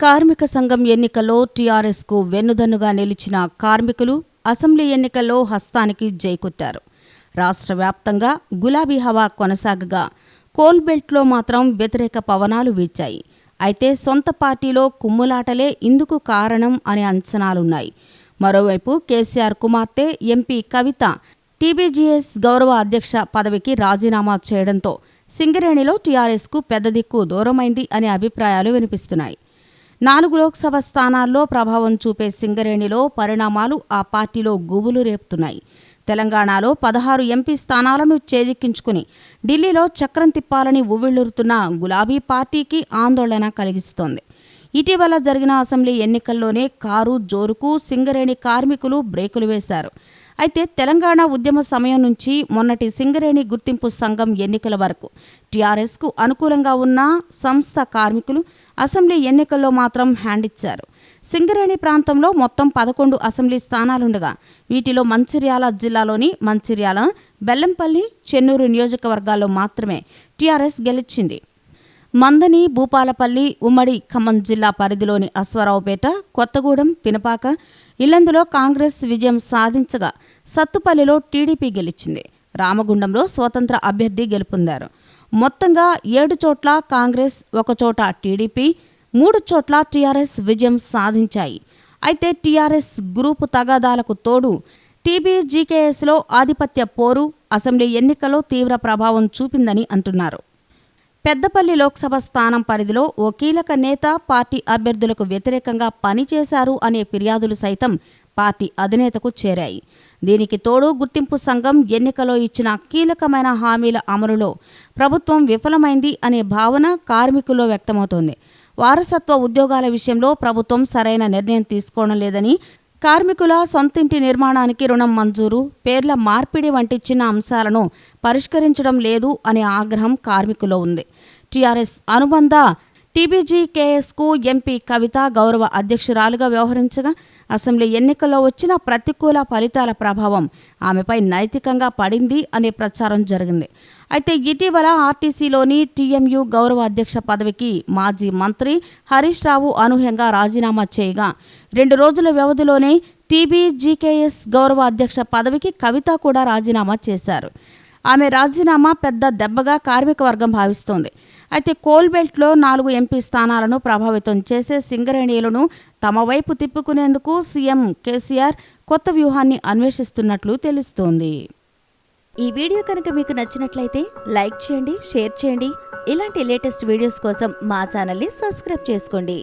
కార్మిక సంఘం ఎన్నికల్లో టీఆర్ఎస్కు వెన్నుదన్నుగా నిలిచిన కార్మికులు అసెంబ్లీ ఎన్నికల్లో హస్తానికి జైకొట్టారు. రాష్ట్ర వ్యాప్తంగా గులాబీ హవా కొనసాగగా కోల్బెల్ట్లో మాత్రం వ్యతిరేక పవనాలు వీచాయి. అయితే సొంత పార్టీలో కుమ్ములాటలే ఇందుకు కారణం అనే అంచనాలున్నాయి. మరోవైపు కేసీఆర్ కుమార్తె ఎంపీ కవిత టీబీజీఎస్ గౌరవ అధ్యక్ష పదవికి రాజీనామా చేయడంతో సింగరేణిలో టీఆర్ఎస్కు పెద్ద దిక్కు దూరమైంది అనే అభిప్రాయాలు వినిపిస్తున్నాయి. 4 లోక్సభ స్థానాల్లో ప్రభావం చూపే సింగరేణిలో పరిణామాలు ఆ పార్టీలో గుబులు రేపుతున్నాయి. తెలంగాణలో 16 ఎంపీ స్థానాలను చేజిక్కించుకుని ఢిల్లీలో చక్రం తిప్పాలని ఉవ్విళ్లూరుతున్న గులాబీ పార్టీకి ఆందోళన కలిగిస్తోంది. ఇటీవల జరిగిన అసెంబ్లీ ఎన్నికల్లోనే కారు జోరుకు సింగరేణి కార్మికులు బ్రేకులు వేశారు. అయితే తెలంగాణ ఉద్యమ సమయం నుంచి మొన్నటి సింగరేణి గుర్తింపు సంఘం ఎన్నికల వరకు టీఆర్ఎస్కు అనుకూలంగా ఉన్న సంస్థ కార్మికులు అసెంబ్లీ ఎన్నికల్లో మాత్రం హ్యాండ్ ఇచ్చారు. సింగరేణి ప్రాంతంలో మొత్తం 11 అసెంబ్లీ స్థానాలుండగా వీటిలో మంచిర్యాల జిల్లాలోని మంచిర్యాల, బెల్లంపల్లి, చెన్నూరు నియోజకవర్గాల్లో మాత్రమే టీఆర్ఎస్ గెలిచింది. మందని, భూపాలపల్లి, ఉమ్మడి ఖమ్మం జిల్లా పరిధిలోని అశ్వారావుపేట, కొత్తగూడెం, పినపాక, ఇల్లందులో కాంగ్రెస్ విజయం సాధించగా సత్తుపల్లిలో టీడీపీ గెలిచింది. రామగుండంలో స్వతంత్ర అభ్యర్థి గెలుపొందారు. మొత్తంగా 7 చోట్ల కాంగ్రెస్, 1 చోట టీడీపీ, 3 చోట్ల టీఆర్ఎస్ విజయం సాధించాయి. అయితే టీఆర్ఎస్ గ్రూపు తగాదాలకు తోడు టీబీజీకేఎస్లో ఆధిపత్య పోరు అసెంబ్లీ ఎన్నికల్లో తీవ్ర ప్రభావం చూపిందని అంటున్నారు. పెద్దపల్లి లోక్సభ స్థానం పరిధిలో ఓ కీలక నేత పార్టీ అభ్యర్థులకు వ్యతిరేకంగా పనిచేశారు అనే ఫిర్యాదులు సైతం పార్టీ అధినేతకు చేరాయి. దీనికి తోడు గుర్తింపు సంఘం ఎన్నికలో ఇచ్చిన కీలకమైన హామీల అమలులో ప్రభుత్వం విఫలమైంది అనే భావన కార్మికుల్లో వ్యక్తమవుతోంది. వారసత్వ ఉద్యోగాల విషయంలో ప్రభుత్వం సరైన నిర్ణయం తీసుకోవడం లేదని, కార్మికుల సొంతింటి నిర్మాణానికి రుణం మంజూరు, పేర్ల మార్పిడి వంటి చిన్న అంశాలను పరిష్కరించడం లేదు అనే ఆగ్రహం కార్మికుల్లో ఉంది. టీఆర్ఎస్ అనుబంధ టీబీజీకేఎస్కు ఎంపీ కవిత గౌరవ అధ్యక్షురాలుగా వ్యవహరించగా అసెంబ్లీ ఎన్నికల్లో వచ్చిన ప్రతికూల ఫలితాల ప్రభావం ఆమెపై నైతికంగా పడింది అనే ప్రచారం జరిగింది. అయితే ఇటీవల ఆర్టీసీలోని టీఎంయూ గౌరవ అధ్యక్ష పదవికి మాజీ మంత్రి హరీష్ రావు అనూహ్యంగా రాజీనామా చేయగా 2 రోజుల వ్యవధిలోనే టీబీజీకేఎస్ గౌరవ అధ్యక్ష పదవికి కవిత కూడా రాజీనామా చేశారు. ఆమె రాజీనామా పెద్ద దెబ్బగా కార్మిక వర్గం భావిస్తోంది. అయితే కోల్బెల్ట్లో 4 ఎంపీ స్థానాలను ప్రభావితం చేసే సింగరేణిలను తమ వైపు తిప్పుకునేందుకు సీఎం కేసీఆర్ కొత్త వ్యూహాన్ని అన్వేషిస్తున్నట్లు తెలుస్తోంది. ఈ వీడియో కనుక మీకు నచ్చినట్లయితే లైక్ చేయండి, షేర్ చేయండి. ఇలాంటి లేటెస్ట్ వీడియోస్ కోసం మా ఛానల్ని సబ్స్క్రైబ్ చేసుకోండి.